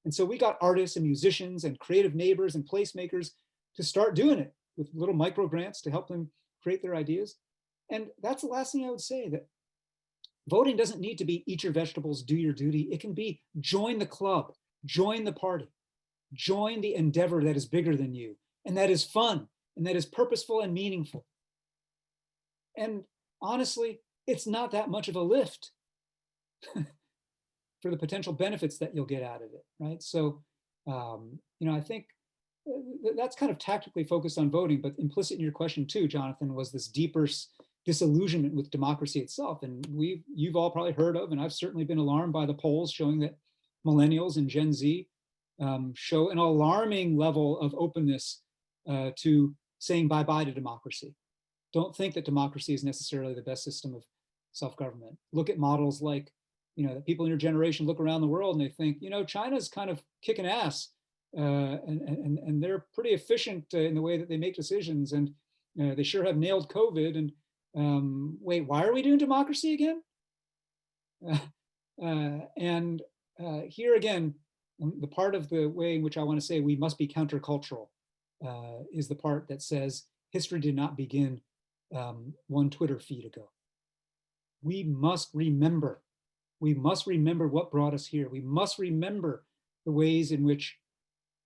And so we got artists and musicians and creative neighbors and placemakers to start doing it with little micro grants to help them create their ideas. And that's the last thing I would say, that voting doesn't need to be eat your vegetables, do your duty. It can be join the club, join the party, join the endeavor that is bigger than you, and that is fun, and that is purposeful and meaningful. And honestly, it's not that much of a lift for the potential benefits that you'll get out of it, right? So, I think that's kind of tactically focused on voting, but implicit in your question too, Jonathan, was this deeper disillusionment with democracy itself. And you've all probably heard of, and I've certainly been alarmed by the polls showing that millennials and Gen Z show an alarming level of openness to saying bye-bye to democracy. Don't think that democracy is necessarily the best system of self-government. Look at models like, that people in your generation look around the world and they think, China's kind of kicking ass and they're pretty efficient in the way that they make decisions, and they sure have nailed COVID. And wait, why are we doing democracy again? And here again, And the part of the way in which I want to say we must be countercultural is the part that says history did not begin one Twitter feed ago. We must remember. We must remember what brought us here. We must remember the ways in which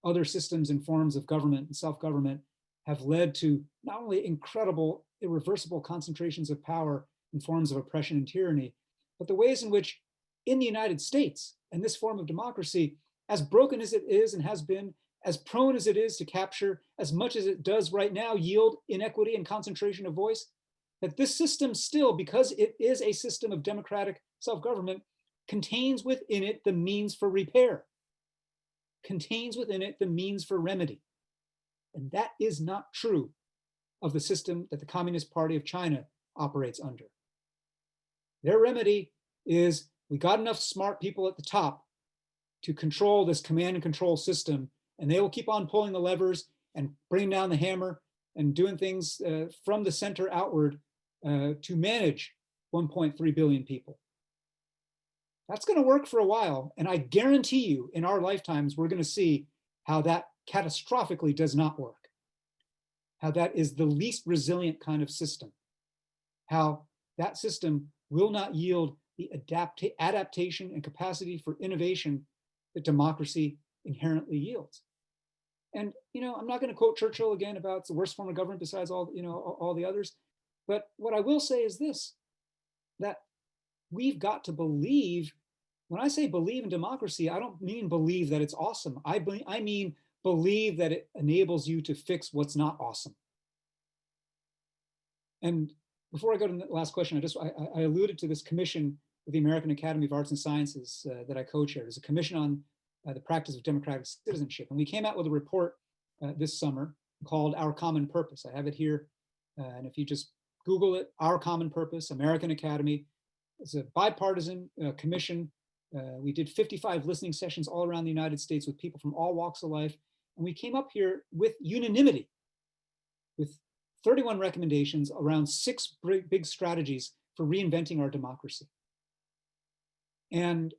other systems and forms of government and self-government have led to not only incredible, irreversible concentrations of power in forms of oppression and tyranny, but the ways in which in the United States and this form of democracy, as broken as it is and has been, as prone as it is to capture as much as it does right now, yield inequity and concentration of voice, that this system still, because it is a system of democratic self-government, contains within it the means for repair, contains within it the means for remedy. And that is not true of the system that the Communist Party of China operates under. Their remedy is we got enough smart people at the top to control this command and control system, and they will keep on pulling the levers and bringing down the hammer and doing things from the center outward to manage 1.3 billion people. That's going to work for a while, and I guarantee you in our lifetimes we're going to see how that catastrophically does not work, how that is the least resilient kind of system, how that system will not yield the adaptation and capacity for innovation that democracy inherently yields. And I'm not going to quote Churchill again about it's the worst form of government besides all the others, but what I will say is this, that we've got to believe. When I say believe in democracy, I don't mean believe that it's awesome. I mean believe that it enables you to fix what's not awesome. And before I go to the last question, I alluded to this commission with the American Academy of Arts and Sciences that I co-chaired. It's a commission on the practice of democratic citizenship. And we came out with a report this summer called Our Common Purpose. I have it here. And if you just Google it, Our Common Purpose, American Academy. It's a bipartisan commission. We did 55 listening sessions all around the United States with people from all walks of life. And we came up here with unanimity, with 31 recommendations around 6 big strategies for reinventing our democracy. And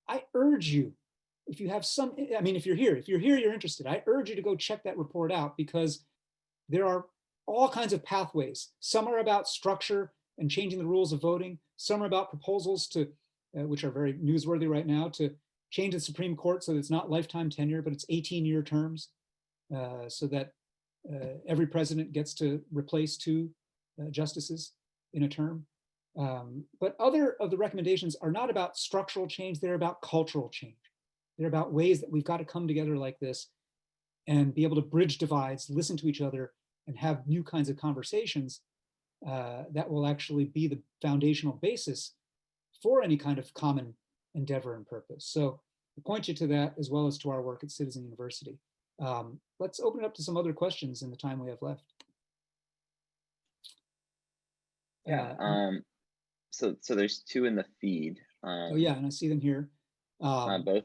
I urge you, if you have if you're here, you're interested, I urge you to go check that report out, because there are all kinds of pathways. Some are about structure and changing the rules of voting. Some are about proposals to, which are very newsworthy right now, to change the Supreme Court so that it's not lifetime tenure, but it's 18-year terms, so that every president gets to replace 2 justices in a term. But other of the recommendations are not about structural change, they're about cultural change. They're about ways that we've got to come together like this and be able to bridge divides, listen to each other, and have new kinds of conversations that will actually be the foundational basis for any kind of common endeavor and purpose. So I point you to that as well as to our work at Citizen University. Let's open it up to some other questions in the time we have left. Yeah. So there's 2 in the feed. Oh yeah, and I see them here. Both,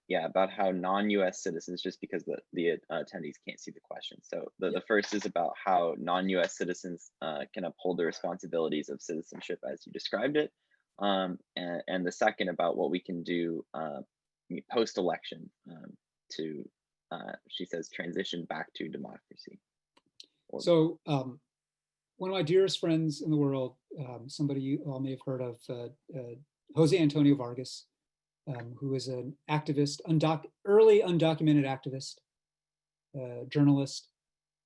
yeah, about how non-U.S. citizens, just because the attendees can't see the question. So the first is about how non-U.S. citizens can uphold the responsibilities of citizenship as you described it. And the second about what we can do post-election to, she says, transition back to democracy. So one of my dearest friends in the world, somebody you all may have heard of, Jose Antonio Vargas, who is an activist, early undocumented activist, journalist.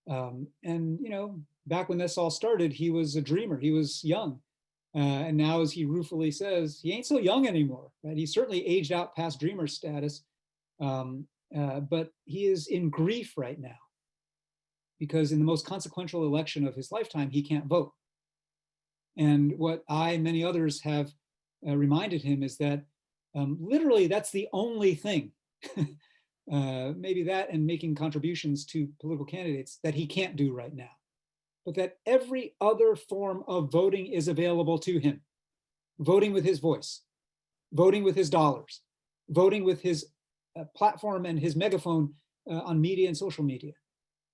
And back when this all started, he was a dreamer, he was young. And now, as he ruefully says, he ain't so young anymore, right? He's certainly aged out past dreamer status, but he is in grief right now because in the most consequential election of his lifetime, he can't vote. And what I and many others have reminded him is that literally that's the only thing, maybe that and making contributions to political candidates, that he can't do right now. But that every other form of voting is available to him. Voting with his voice, voting with his dollars, voting with his platform and his megaphone on media and social media,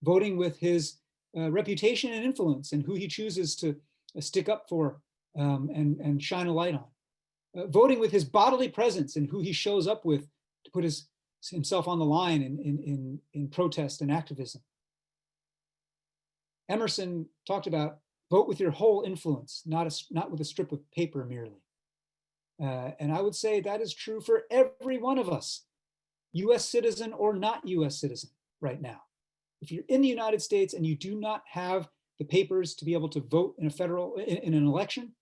voting with his reputation and influence and who he chooses to stick up for and shine a light on, voting with his bodily presence and who he shows up with to put his himself on the line in protest and activism. Emerson talked about vote with your whole influence, not with a strip of paper merely. And I would say that is true for every one of us, US citizen or not US citizen right now. If you're in the United States and you do not have the papers to be able to vote in an election,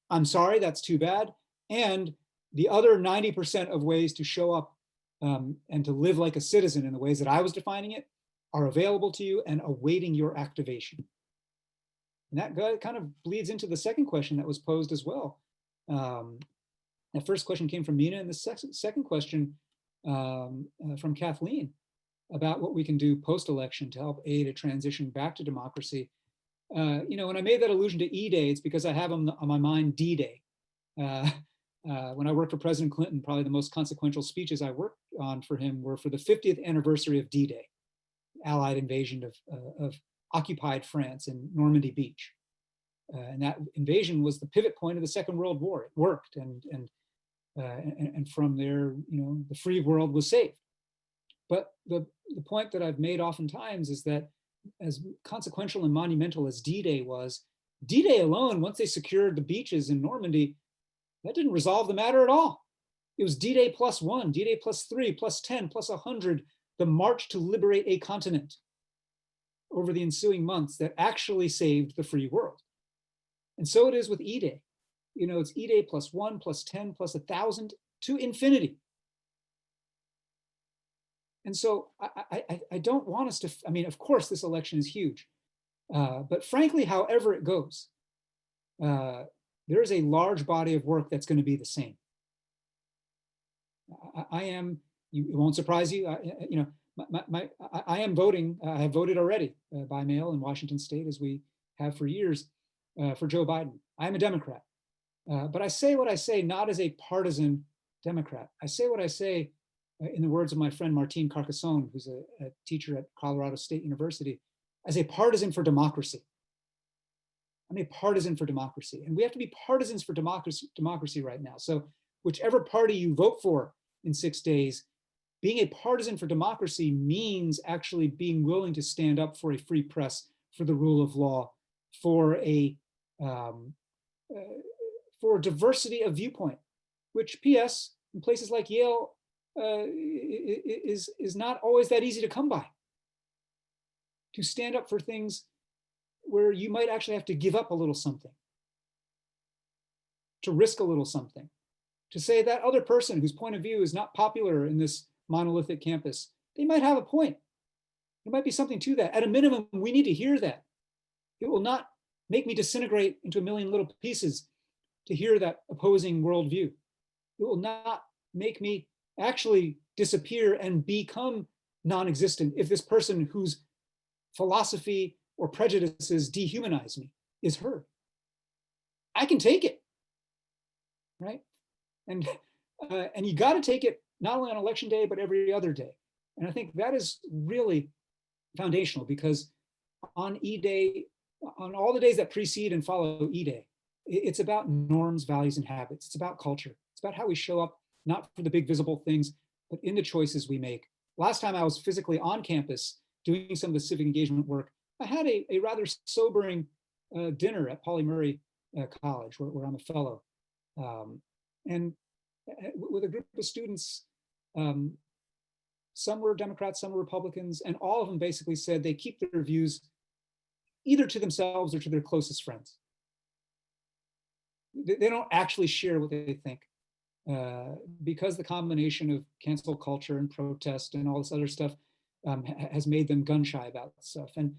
I'm sorry, that's too bad. And the other 90% of ways to show up and to live like a citizen in the ways that I was defining it are available to you and awaiting your activation. And that kind of bleeds into the second question that was posed as well. The first question came from Mina, and the second question from Kathleen about what we can do post-election to help aid a transition back to democracy. When I made that allusion to E-Day, it's because I have on my mind D-Day. When I worked for President Clinton, probably the most consequential speeches I worked on for him were for the 50th anniversary of D-Day, Allied invasion of occupied France in Normandy Beach. And that invasion was the pivot point of the Second World War. It worked, and from there, the free world was saved. But the point that I've made oftentimes is that as consequential and monumental as D-Day was, D-Day alone, once they secured the beaches in Normandy, that didn't resolve the matter at all. It was D-Day plus 1, D-Day plus 3, plus 10, plus 100, the march to liberate a continent over the ensuing months that actually saved the free world. And so it is with E-Day. It's E-Day plus 1, plus 10, plus 1,000 to infinity. And so I don't want us to, of course, this election is huge. But frankly, however it goes, there is a large body of work that's going to be the same. It won't surprise you, I am voting, I have voted already by mail in Washington State, as we have for years, for Joe Biden. I am a Democrat. But I say what I say not as a partisan Democrat. I say what I say, in the words of my friend Martine Carcassonne, who's a teacher at Colorado State University, as a partisan for democracy. I'm a partisan for democracy. And we have to be partisans for democracy right now. So whichever party you vote for in 6 days, being a partisan for democracy means actually being willing to stand up for a free press, for the rule of law, for diversity of viewpoint, which PS in places like Yale is not always that easy to come by. To stand up for things where you might actually have to give up a little something, to risk a little something, to say that other person whose point of view is not popular in this monolithic campus, they might have a point. There might be something to that. At a minimum, we need to hear that. It will not make me disintegrate into a million little pieces to hear that opposing worldview. It will not make me actually disappear and become non-existent if this person whose philosophy or prejudices dehumanize me is heard. I can take it, right? And you got to take it not only on election day, but every other day. And I think that is really foundational, because on E-Day, on all the days that precede and follow E-Day, it's about norms, values, and habits. It's about culture. It's about how we show up, not for the big visible things, but in the choices we make. Last time I was physically on campus doing some of the civic engagement work, I had a rather sobering dinner at Pauli Murray College, where I'm a fellow. And with a group of students, some were Democrats, some were Republicans, and all of them basically said they keep their views either to themselves or to their closest friends. They don't actually share what they think, because the combination of cancel culture and protest and all this other stuff has made them gun shy about stuff. And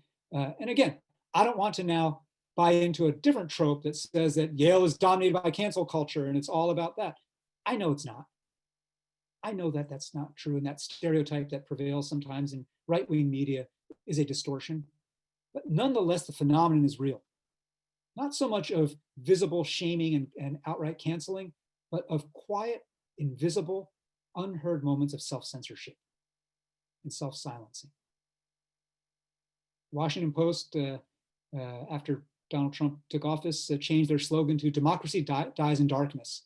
again, I don't want to now buy into a different trope that says that Yale is dominated by cancel culture and it's all about that. I know it's not. I know that that's not true, and that stereotype that prevails sometimes in right-wing media is a distortion. But nonetheless, the phenomenon is real. Not so much of visible shaming and outright canceling, but of quiet, invisible, unheard moments of self-censorship and self-silencing. Washington Post, after Donald Trump took office, changed their slogan to "Democracy dies in darkness."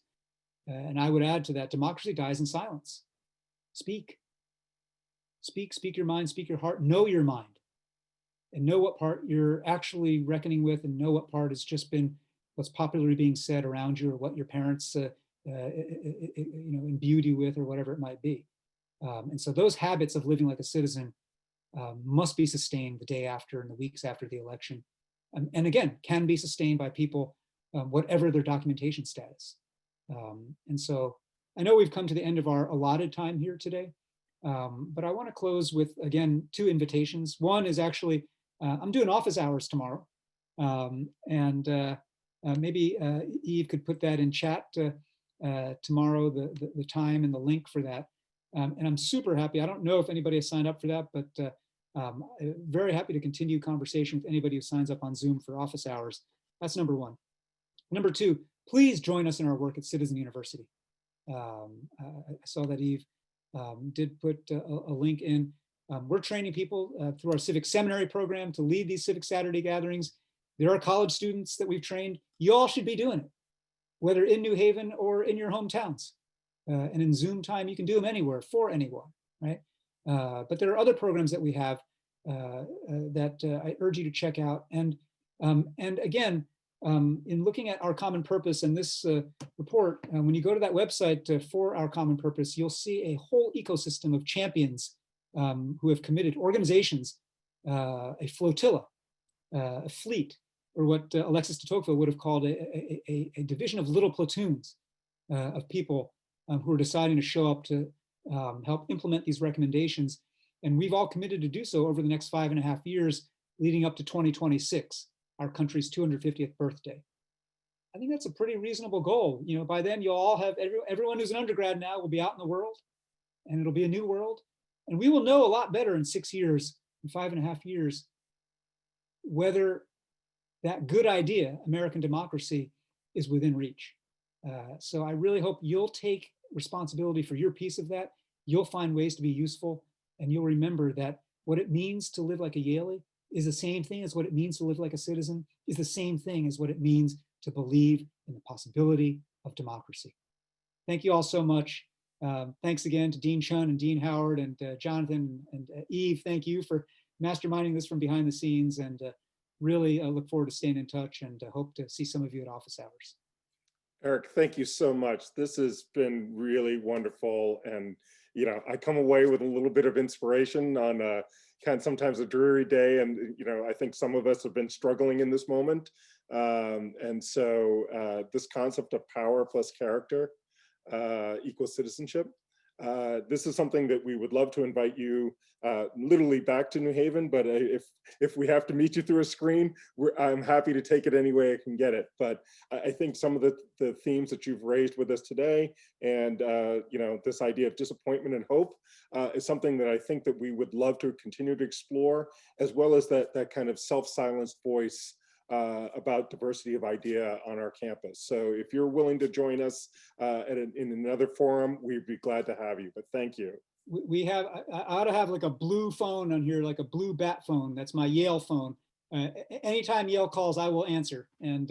And I would add to that, democracy dies in silence. speak. Speak your mind, speak your heart, know your mind, and know what part you're actually reckoning with, and know what part has just been what's popularly being said around you, or what your parents imbued you with, or whatever it might be. And so those habits of living like a citizen must be sustained the day after and the weeks after the election. And again, can be sustained by people, whatever their documentation status. And so I know we've come to the end of our allotted time here today, but I want to close with, again, 2 invitations. One is actually, I'm doing office hours tomorrow. And maybe Eve could put that in chat tomorrow, the time and the link for that. And I'm super happy. I don't know if anybody has signed up for that, but very happy to continue conversation with anybody who signs up on Zoom for office hours. That's number 1. Number 2, please join us in our work at Citizen University. I saw that Eve did put a link in. We're training people through our Civic Seminary program to lead these Civic Saturday gatherings. There are college students that we've trained. You all should be doing it, whether in New Haven or in your hometowns. And in Zoom time, you can do them anywhere for anyone, right? But there are other programs that we have that I urge you to check out. And again, in looking at our common purpose and this report, when you go to that website for our common purpose, you'll see a whole ecosystem of champions who have committed, organizations, a flotilla, a fleet, or what Alexis de Tocqueville would have called a division of little platoons of people who are deciding to show up to help implement these recommendations. And we've all committed to do so over the next 5.5 years, leading up to 2026, our country's 250th birthday. I think that's a pretty reasonable goal. You know, by then you'll all have, everyone who's an undergrad now will be out in the world, and it'll be a new world. And we will know a lot better in 6 years, in 5.5 years, whether that good idea, American democracy, is within reach. So I really hope you'll take responsibility for your piece of that. You'll find ways to be useful, and you'll remember that what it means to live like a Yale is the same thing as what it means to live like a citizen, is the same thing as what it means to believe in the possibility of democracy. Thank you all so much. Thanks again to Dean Chun and Dean Howard and Jonathan and Eve. Thank you for masterminding this from behind the scenes, and really look forward to staying in touch, and hope to see some of you at office hours. Eric, thank you so much. This has been really wonderful. And, you know, I come away with a little bit of inspiration on kind of sometimes a dreary day. And, you know, I think some of us have been struggling in this moment. And so this concept of power plus character equals citizenship. This is something that we would love to invite you literally back to New Haven, but if we have to meet you through a screen, I'm happy to take it any way I can get it. But I think some of the themes that you've raised with us today, and you know, this idea of disappointment and hope is something that I think that we would love to continue to explore, as well as that kind of self-silenced voice about diversity of idea on our campus. So if you're willing to join us in another forum, we'd be glad to have you, but thank you. We have, I ought to have like a blue phone on here, like a blue bat phone. That's my Yale phone. Anytime Yale calls, I will answer, and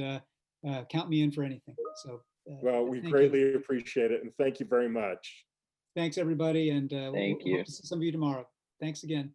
count me in for anything. So well, we greatly appreciate it, and thank you very much. Thanks everybody, and thank you. hope to see some of you tomorrow. Thanks again.